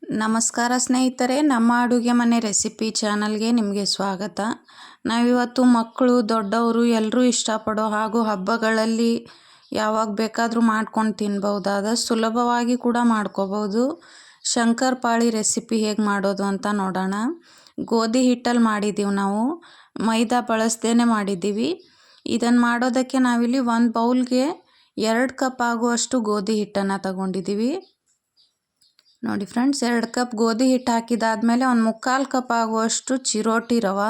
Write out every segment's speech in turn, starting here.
ನಮಸ್ಕಾರ ಸ್ನೇಹಿತರೆ, ನಮ್ಮ ಅಡುಗೆ ಮನೆ ರೆಸಿಪಿ ಚಾನಲ್ಗೆ ನಿಮಗೆ ಸ್ವಾಗತ. ನಾವಿವತ್ತು ಮಕ್ಕಳು ದೊಡ್ಡವರು ಎಲ್ಲರೂ ಇಷ್ಟಪಡೋ ಹಾಗೂ ಹಬ್ಬಗಳಲ್ಲಿ ಯಾವಾಗ ಬೇಕಾದರೂ ಮಾಡ್ಕೊಂಡು ತಿನ್ಬಹುದಾದ ಸುಲಭವಾಗಿ ಕೂಡ ಮಾಡ್ಕೋಬೋದು ಶಂಕರಪಾಳಿ ರೆಸಿಪಿ ಹೇಗೆ ಮಾಡೋದು ಅಂತ ನೋಡೋಣ. ಗೋಧಿ ಹಿಟ್ಟಲ್ಲಿ ಮಾಡಿದ್ದೀವಿ, ನಾವು ಮೈದಾ ಬಳಸ್ದೇ ಮಾಡಿದ್ದೀವಿ. ಇದನ್ನು ಮಾಡೋದಕ್ಕೆ ನಾವಿಲ್ಲಿ ಒಂದು ಬೌಲ್ಗೆ 2 ಕಪ್ ಆಗುವಷ್ಟು ಗೋಧಿ ಹಿಟ್ಟನ್ನು ತಗೊಂಡಿದ್ದೀವಿ. ನೋಡಿ ಫ್ರೆಂಡ್ಸ್, 2 ಕಪ್ ಗೋಧಿ ಹಿಟ್ಟು ಹಾಕಿದಾದ್ಮೇಲೆ ಒಂದು 3/4 ಕಪ್ ಆಗುವಷ್ಟು ಚಿರೋಟಿ ರವೆ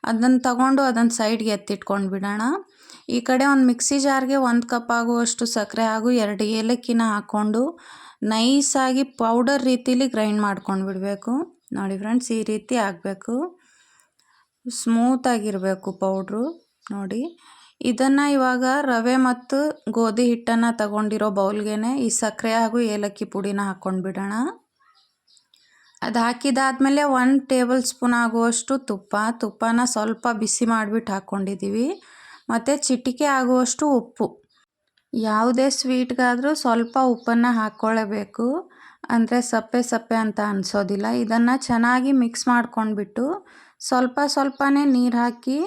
ಅದನ್ನು ತಗೊಂಡು ಅದನ್ನು ಸೈಡ್ಗೆ ಎತ್ತಿಟ್ಕೊಂಡು ಬಿಡೋಣ. ಈ ಕಡೆ ಒಂದು ಮಿಕ್ಸಿ ಜಾರ್ಗೆ 1 ಕಪ್ ಆಗುವಷ್ಟು ಸಕ್ಕರೆ ಹಾಗೂ 2 ಏಲಕ್ಕಿನ ಹಾಕ್ಕೊಂಡು ನೈಸಾಗಿ ಪೌಡರ್ ರೀತಿಲಿ ಗ್ರೈಂಡ್ ಮಾಡ್ಕೊಂಡು ಬಿಡಬೇಕು. ನೋಡಿ ಫ್ರೆಂಡ್ಸ್, ಈ ರೀತಿ ಆಗಬೇಕು, ಸ್ಮೂತಾಗಿರಬೇಕು ಪೌಡ್ರು. ನೋಡಿ, ಇದನ್ನು ಇವಾಗ ರವೆ ಮತ್ತು ಗೋಧಿ ಹಿಟ್ಟನ್ನು ತಗೊಂಡಿರೋ ಬೌಲ್ಗೆ ಈ ಸಕ್ಕರೆ ಹಾಗೂ ಏಲಕ್ಕಿ ಪುಡಿನ ಹಾಕ್ಕೊಂಡು ಬಿಡೋಣ. ಅದು ಹಾಕಿದಾದ್ಮೇಲೆ 1 ಟೇಬಲ್ ಸ್ಪೂನ್ ಆಗುವಷ್ಟು ತುಪ್ಪನ ಸ್ವಲ್ಪ ಬಿಸಿ ಮಾಡಿಬಿಟ್ಟು ಹಾಕ್ಕೊಂಡಿದ್ದೀವಿ. ಮತ್ತು ಚಿಟಿಕೆ ಆಗುವಷ್ಟು ಉಪ್ಪು. ಯಾವುದೇ ಸ್ವೀಟ್ಗಾದರೂ ಸ್ವಲ್ಪ ಉಪ್ಪನ್ನು ಹಾಕ್ಕೊಳ್ಳೇಬೇಕು, ಅಂದರೆ ಸಪ್ಪೆ ಸಪ್ಪೆ ಅಂತ ಅನಿಸೋದಿಲ್ಲ. ಇದನ್ನು ಚೆನ್ನಾಗಿ ಮಿಕ್ಸ್ ಮಾಡ್ಕೊಂಡ್ಬಿಟ್ಟು ಸ್ವಲ್ಪನೇ ನೀರು ಹಾಕಿ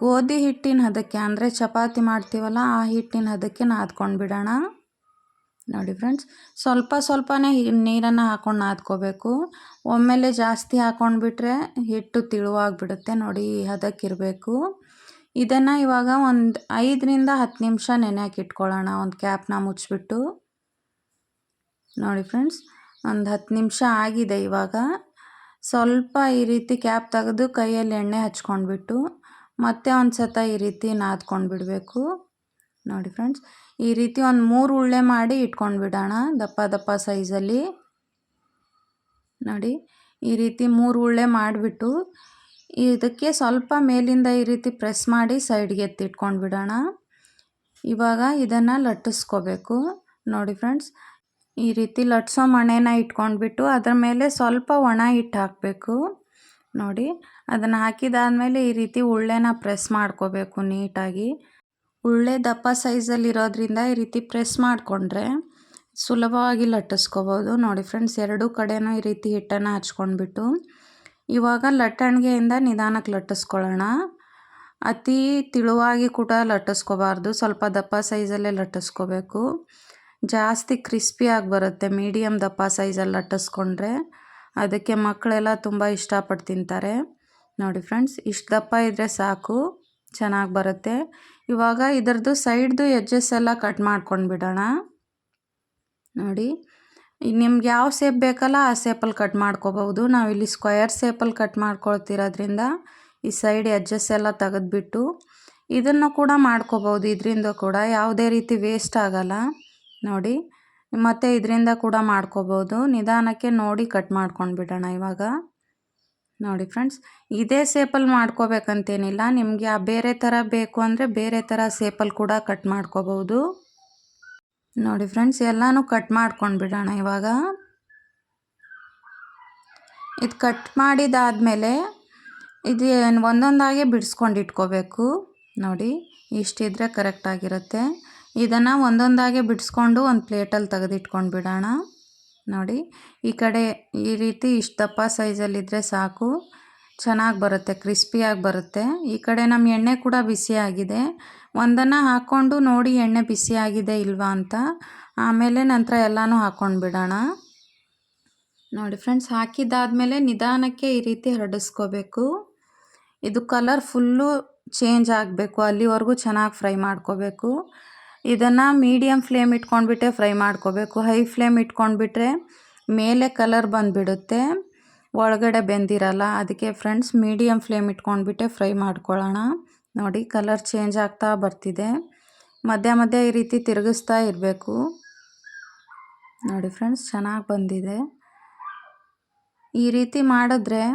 ಗೋಧಿ ಹಿಟ್ಟಿನ ಹದಕ್ಕೆ, ಅಂದರೆ ಚಪಾತಿ ಮಾಡ್ತೀವಲ್ಲ ಆ ಹಿಟ್ಟಿನ ಹದಕ್ಕೆ ನಾದ್ಕೊಂಡು ಬಿಡೋಣ. ನೋಡಿ ಫ್ರೆಂಡ್ಸ್, ಸ್ವಲ್ಪನೇ ನೀರನ್ನು ಹಾಕ್ಕೊಂಡು ನಾದ್ಕೋಬೇಕು. ಒಮ್ಮೆಲೆ ಜಾಸ್ತಿ ಹಾಕ್ಕೊಂಡ್ಬಿಟ್ರೆ ಹಿಟ್ಟು ತಿಳುವಾಗಿಬಿಡುತ್ತೆ. ನೋಡಿ, ಈ ಹದಕ್ಕಿರಬೇಕು. ಇದನ್ನು ಇವಾಗ ಒಂದು 5ರಿಂದ 10 ನಿಮಿಷ ನೆನೆಯೋಕೆ ಇಟ್ಕೊಳ್ಳೋಣ, ಒಂದು ಕ್ಯಾಪ್ನ ಮುಚ್ಚಿಬಿಟ್ಟು. ನೋಡಿ ಫ್ರೆಂಡ್ಸ್, ಒಂದು 10 ನಿಮಿಷ ಆಗಿದೆ. ಇವಾಗ ಸ್ವಲ್ಪ ಈ ರೀತಿ ಕ್ಯಾಪ್ ತೆಗೆದು ಕೈಯಲ್ಲಿ ಎಣ್ಣೆ ಹಚ್ಕೊಂಡ್ಬಿಟ್ಟು ಮತ್ತೆ ಒಂದು ಸತ ಈ ರೀತಿ ನಾದ್ಕೊಂಡು ಬಿಡಬೇಕು. ನೋಡಿ ಫ್ರೆಂಡ್ಸ್, ಈ ರೀತಿ ಒಂದು 3 ಉಳ್ಳೆ ಮಾಡಿ ಇಟ್ಕೊಂಡು ಬಿಡೋಣ, ದಪ್ಪ ಸೈಜಲ್ಲಿ. ನೋಡಿ, ಈ ರೀತಿ 3 ಉಳ್ಳೆ ಮಾಡಿಬಿಟ್ಟು ಇದಕ್ಕೆ ಸ್ವಲ್ಪ ಮೇಲಿಂದ ಈ ರೀತಿ ಪ್ರೆಸ್ ಮಾಡಿ ಸೈಡ್ಗೆ ಎತ್ತಿಟ್ಕೊಂಡು ಬಿಡೋಣ. ಇವಾಗ ಇದನ್ನು ಲಟ್ಟಿಸ್ಕೋಬೇಕು. ನೋಡಿ ಫ್ರೆಂಡ್ಸ್, ಈ ರೀತಿ ಲಟ್ಸೋ ಮಣೆನ ಇಟ್ಕೊಂಡ್ಬಿಟ್ಟು ಅದರ ಮೇಲೆ ಸ್ವಲ್ಪ ಒಣ ಹಿಟ್ಟು ಹಾಕಬೇಕು. ನೋಡಿ, ಅದನ್ನು ಹಾಕಿದಾದ್ಮೇಲೆ ಈ ರೀತಿ ಉಳ್ಳೆನ ಪ್ರೆಸ್ ಮಾಡ್ಕೋಬೇಕು ನೀಟಾಗಿ. ಉಳ್ಳೆ ದಪ್ಪ ಸೈಜಲ್ಲಿರೋದ್ರಿಂದ ಈ ರೀತಿ ಪ್ರೆಸ್ ಮಾಡಿಕೊಂಡ್ರೆ ಸುಲಭವಾಗಿ ಲಟ್ಟಿಸ್ಕೋಬೋದು. ನೋಡಿ ಫ್ರೆಂಡ್ಸ್, 2 ಕಡೆನೂ ಈ ರೀತಿ ಹಿಟ್ಟನ್ನು ಹಚ್ಕೊಂಡ್ಬಿಟ್ಟು ಇವಾಗ ಲಟ್ಟಣಿಗೆಯಿಂದ ನಿಧಾನಕ್ಕೆ ಲಟ್ಟಿಸ್ಕೊಳ್ಳೋಣ. ಅತಿ ತಿಳುವಾಗಿ ಕೂಡ ಲಟ್ಟಿಸ್ಕೋಬಾರ್ದು, ಸ್ವಲ್ಪ ದಪ್ಪ ಸೈಜಲ್ಲೇ ಲಟ್ಟಿಸ್ಕೋಬೇಕು. ಜಾಸ್ತಿ ಕ್ರಿಸ್ಪಿಯಾಗಿ ಬರುತ್ತೆ ಮೀಡಿಯಮ್ ದಪ್ಪ ಸೈಜಲ್ಲಿ ಲಟ್ಟಿಸ್ಕೊಂಡ್ರೆ. ಅದಕ್ಕೆ ಮಕ್ಕಳೆಲ್ಲ ತುಂಬ ಇಷ್ಟಪಟ್ಟು ತಿಂತಾರೆ. ನೋಡಿ ಫ್ರೆಂಡ್ಸ್, ಇಷ್ಟು ದಪ್ಪ ಇದ್ದರೆ ಸಾಕು, ಚೆನ್ನಾಗಿ ಬರುತ್ತೆ. ಇವಾಗ ಇದರದ್ದು ಸೈಡ್ದು ಎಡ್ಜಸ್ ಎಲ್ಲ ಕಟ್ ಮಾಡ್ಕೊಂಡು ಬಿಡೋಣ. ನೋಡಿ, ನಿಮ್ಗೆ ಯಾವ ಶೇಪ್ ಬೇಕಲ್ಲ ಆ ಶೇಪಲ್ಲಿ ಕಟ್ ಮಾಡ್ಕೋಬೋದು. ನಾವಿಲ್ಲಿ ಸ್ಕ್ವಯರ್ ಶೇಪಲ್ಲಿ ಕಟ್ ಮಾಡ್ಕೊಳ್ತಿರೋದ್ರಿಂದ ಈ ಸೈಡ್ ಎಡ್ಜಸ್ ಎಲ್ಲ ತೆಗೆದ್ಬಿಟ್ಟು ಇದನ್ನು ಕೂಡ ಮಾಡ್ಕೋಬೋದು. ಇದರಿಂದ ಕೂಡ ಯಾವುದೇ ರೀತಿ ವೇಸ್ಟ್ ಆಗಲ್ಲ. ನೋಡಿ, ಮತ್ತು ಇದರಿಂದ ಕೂಡ ಮಾಡ್ಕೋಬೋದು. ನಿಧಾನಕ್ಕೆ ನೋಡಿ ಕಟ್ ಮಾಡ್ಕೊಂಡು ಬಿಡೋಣ ಇವಾಗ. ನೋಡಿ ಫ್ರೆಂಡ್ಸ್, ಇದೇ ಶೇಪಲ್ಲಿ ಮಾಡ್ಕೋಬೇಕಂತೇನಿಲ್ಲ, ನಿಮಗೆ ಬೇರೆ ಥರ ಬೇಕು ಅಂದರೆ ಬೇರೆ ಥರ ಶೇಪಲ್ಲಿ ಕೂಡ ಕಟ್ ಮಾಡ್ಕೋಬೋದು. ನೋಡಿ ಫ್ರೆಂಡ್ಸ್, ಎಲ್ಲನೂ ಕಟ್ ಮಾಡ್ಕೊಂಡು ಬಿಡೋಣ ಇವಾಗ. ಇದು ಕಟ್ ಮಾಡಿದಾದಮೇಲೆ ಇದು ಒಂದೊಂದಾಗೆ ಬಿಡಿಸ್ಕೊಂಡು ಇಟ್ಕೋಬೇಕು. ನೋಡಿ, ಇಷ್ಟಿದ್ರೆ ಕರೆಕ್ಟಾಗಿರುತ್ತೆ. ಇದನ್ನು ಒಂದೊಂದಾಗೆ ಬಿಡಿಸ್ಕೊಂಡು ಒಂದು ಪ್ಲೇಟಲ್ಲಿ ತೆಗೆದಿಟ್ಕೊಂಡು ಬಿಡೋಣ. ನೋಡಿ, ಈ ಕಡೆ ಈ ರೀತಿ ಇಷ್ಟು ದಪ್ಪ ಸೈಜಲ್ಲಿದ್ದರೆ ಸಾಕು, ಚೆನ್ನಾಗಿ ಬರುತ್ತೆ, ಕ್ರಿಸ್ಪಿಯಾಗಿ ಬರುತ್ತೆ. ಈ ಕಡೆ ನಮ್ಮ ಎಣ್ಣೆ ಕೂಡ ಬಿಸಿಯಾಗಿದೆ. ಒಂದನ್ನು ಹಾಕ್ಕೊಂಡು ನೋಡಿ ಎಣ್ಣೆ ಬಿಸಿಯಾಗಿದೆ ಇಲ್ವಾ ಅಂತ, ಆಮೇಲೆ ನಂತರ ಎಲ್ಲನೂ ಹಾಕ್ಕೊಂಡು ಬಿಡೋಣ. ನೋಡಿ ಫ್ರೆಂಡ್ಸ್, ಹಾಕಿದ್ದಾದಮೇಲೆ ನಿಧಾನಕ್ಕೆ ಈ ರೀತಿ ಹರಡಿಸ್ಕೋಬೇಕು. ಇದು ಕಲರ್ ಫುಲ್ಲು ಚೇಂಜ್ ಆಗಬೇಕು, ಅಲ್ಲಿವರೆಗೂ ಚೆನ್ನಾಗಿ ಫ್ರೈ ಮಾಡ್ಕೋಬೇಕು. ಇದನ್ನು ಮೀಡಿಯಮ್ ಫ್ಲೇಮ್ ಇಟ್ಕೊಂಡ್ಬಿಟ್ಟೆ ಫ್ರೈ ಮಾಡ್ಕೋಬೇಕು. ಹೈ ಫ್ಲೇಮ್ ಇಟ್ಕೊಂಡ್ಬಿಟ್ರೆ ಮೇಲೆ ಕಲರ್ ಬಂದುಬಿಡುತ್ತೆ, ಒಳಗಡೆ ಬೆಂದಿರಲ್ಲ. ಅದಕ್ಕೆ ಫ್ರೆಂಡ್ಸ್, ಮೀಡಿಯಮ್ ಫ್ಲೇಮ್ ಇಟ್ಕೊಂಡ್ಬಿಟ್ಟೆ ಫ್ರೈ ಮಾಡ್ಕೊಳ್ಳೋಣ. ನೋಡಿ, ಕಲರ್ ಚೇಂಜ್ ಆಗ್ತಾ ಬರ್ತಿದೆ. ಮಧ್ಯ ಈ ರೀತಿ ತಿರುಗಿಸ್ತಾ ಇರಬೇಕು. ನೋಡಿ ಫ್ರೆಂಡ್ಸ್, ಚೆನ್ನಾಗಿ ಬಂದಿದೆ. ಈ ರೀತಿ ಮಾಡಿದ್ರೆ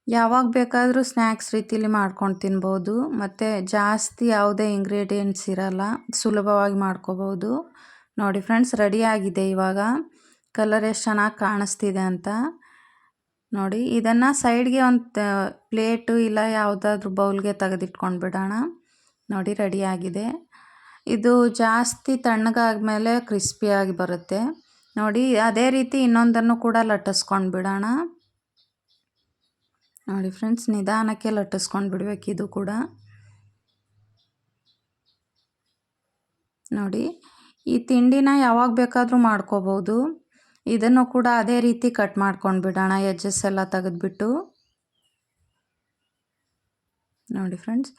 ಯಾವಾಗ ಬೇಕಾದರೂ ಸ್ನ್ಯಾಕ್ಸ್ ರೀತಿಲಿ ಮಾಡ್ಕೊಂಡು ತಿನ್ಬೋದು. ಮತ್ತು ಜಾಸ್ತಿ ಯಾವುದೇ ಇಂಗ್ರೀಡಿಯೆಂಟ್ಸ್ ಇರಲ್ಲ, ಸುಲಭವಾಗಿ ಮಾಡ್ಕೋಬೋದು. ನೋಡಿ ಫ್ರೆಂಡ್ಸ್, ರೆಡಿಯಾಗಿದೆ ಇವಾಗ. ಕಲರ್ ಎಷ್ಟು ಚೆನ್ನಾಗಿ ಕಾಣಿಸ್ತಿದೆ ಅಂತ ನೋಡಿ. ಇದನ್ನು ಸೈಡ್ಗೆ ಒಂದು ಪ್ಲೇಟು ಇಲ್ಲ ಯಾವುದಾದ್ರೂ ಬೌಲ್ಗೆ ತೆಗೆದಿಟ್ಕೊಂಡು ಬಿಡೋಣ. ನೋಡಿ, ರೆಡಿಯಾಗಿದೆ. ಇದು ಜಾಸ್ತಿ ತಣ್ಣಗಾದ್ಮೇಲೆ ಕ್ರಿಸ್ಪಿಯಾಗಿ ಬರುತ್ತೆ. ನೋಡಿ ಅದೇ ರೀತಿ ಇನ್ನೊಂದನ್ನು ಕೂಡ ಲಟ್ಟಿಸ್ಕೊಂಡು ಬಿಡೋಣ. ನೋಡಿ ಫ್ರೆಂಡ್ಸ್, ನಿಧಾನಕ್ಕೆ ಲಟ್ಟಿಸ್ಕೊಂಡು ಬಿಡಬೇಕು ಇದು ಕೂಡ. ನೋಡಿ, ಈ ತಿಂಡಿನ ಯಾವಾಗ ಬೇಕಾದರೂ ಮಾಡ್ಕೋಬೋದು. ಇದನ್ನು ಕೂಡ ಅದೇ ರೀತಿ ಕಟ್ ಮಾಡ್ಕೊಂಡು ಬಿಡೋಣ, ಎಡ್ಜಸ್ ಎಲ್ಲ ತೆಗೆದುಬಿಟ್ಟು. ನೋಡಿ ಫ್ರೆಂಡ್ಸ್,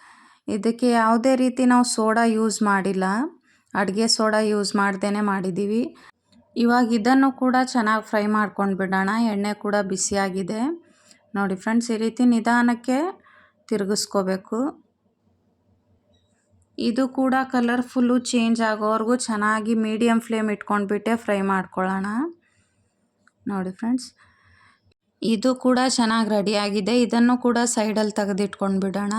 ಇದಕ್ಕೆ ಯಾವುದೇ ರೀತಿ ನಾವು ಸೋಡಾ ಯೂಸ್ ಮಾಡಿಲ್ಲ, ಅಡುಗೆ ಸೋಡಾ ಯೂಸ್ ಮಾಡ್ದೇ ಮಾಡಿದ್ದೀವಿ. ಇವಾಗ ಇದನ್ನು ಕೂಡ ಚೆನ್ನಾಗಿ ಫ್ರೈ ಮಾಡ್ಕೊಂಡು ಬಿಡೋಣ. ಎಣ್ಣೆ ಕೂಡ ಬಿಸಿಯಾಗಿದೆ. ನೋಡಿ ಫ್ರೆಂಡ್ಸ್, ಈ ರೀತಿ ನಿಧಾನಕ್ಕೆ ತಿರುಗಿಸ್ಕೋಬೇಕು. ಇದು ಕೂಡ ಕಲರ್ಫುಲ್ಲು ಚೇಂಜ್ ಆಗೋವರೆಗೂ ಚೆನ್ನಾಗಿ ಮೀಡಿಯಮ್ ಫ್ಲೇಮ್ ಇಟ್ಕೊಂಡ್ಬಿಟ್ಟೆ ಫ್ರೈ ಮಾಡ್ಕೊಳ್ಳೋಣ. ನೋಡಿ ಫ್ರೆಂಡ್ಸ್, ಇದು ಕೂಡ ಚೆನ್ನಾಗಿ ರೆಡಿಯಾಗಿದೆ. ಇದನ್ನು ಕೂಡ ಸೈಡಲ್ಲಿ ತೆಗೆದಿಟ್ಕೊಂಡು ಬಿಡೋಣ.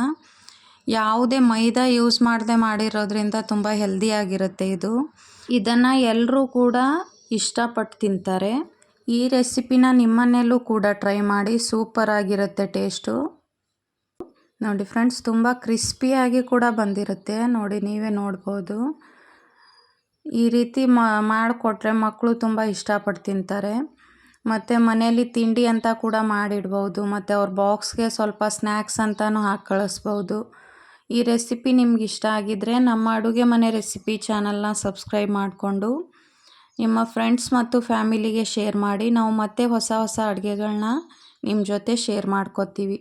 ಯಾವುದೇ ಮೈದಾ ಯೂಸ್ ಮಾಡದೆ ಮಾಡಿರೋದ್ರಿಂದ ತುಂಬ ಹೆಲ್ದಿಯಾಗಿರುತ್ತೆ ಇದು. ಇದನ್ನು ಎಲ್ಲರೂ ಕೂಡ ಇಷ್ಟಪಟ್ಟು ತಿಂತಾರೆ. ಈ ರೆಸಿಪಿನ ನಿಮ್ಮನೆಯಲ್ಲೂ ಕೂಡ ಟ್ರೈ ಮಾಡಿ, ಸೂಪರಾಗಿರುತ್ತೆ ಟೇಸ್ಟು. ನೋಡಿ ಫ್ರೆಂಡ್ಸ್, ತುಂಬ ಕ್ರಿಸ್ಪಿಯಾಗಿ ಕೂಡ ಬಂದಿರುತ್ತೆ. ನೋಡಿ, ನೀವೇ ನೋಡ್ಬೋದು. ಈ ರೀತಿ ಮಾಡಿಕೊಟ್ರೆ ಮಕ್ಕಳು ತುಂಬ ಇಷ್ಟಪಟ್ಟು ತಿಂತಾರೆ. ಮತ್ತು ಮನೆಯಲ್ಲಿ ತಿಂಡಿ ಅಂತ ಕೂಡ ಮಾಡಿಡ್ಬೋದು. ಮತ್ತು ಅವ್ರ ಬಾಕ್ಸ್ಗೆ ಸ್ವಲ್ಪ ಸ್ನ್ಯಾಕ್ಸ್ ಅಂತಲೂ ಹಾಕಿ ಕಳಿಸ್ಬೋದು. ಈ ರೆಸಿಪಿ ನಿಮ್ಗೆ ಇಷ್ಟ ಆಗಿದ್ದರೆ ನಮ್ಮ ಅಡುಗೆ ಮನೆ ರೆಸಿಪಿ ಚಾನಲ್ನ ಸಬ್ಸ್ಕ್ರೈಬ್ ಮಾಡಿಕೊಂಡು ನಿಮ್ಮ ಫ್ರೆಂಡ್ಸ್ ಮತ್ತು ಫ್ಯಾಮಿಲಿಗೆ ಶೇರ್ ಮಾಡಿ. ನಾವು ಮತ್ತೆ ಹೊಸ ಹೊಸ ಅಡುಗೆಗಳನ್ನ ನಿಮ್ಮ ಜೊತೆ ಶೇರ್ ಮಾಡ್ಕೋತೀವಿ.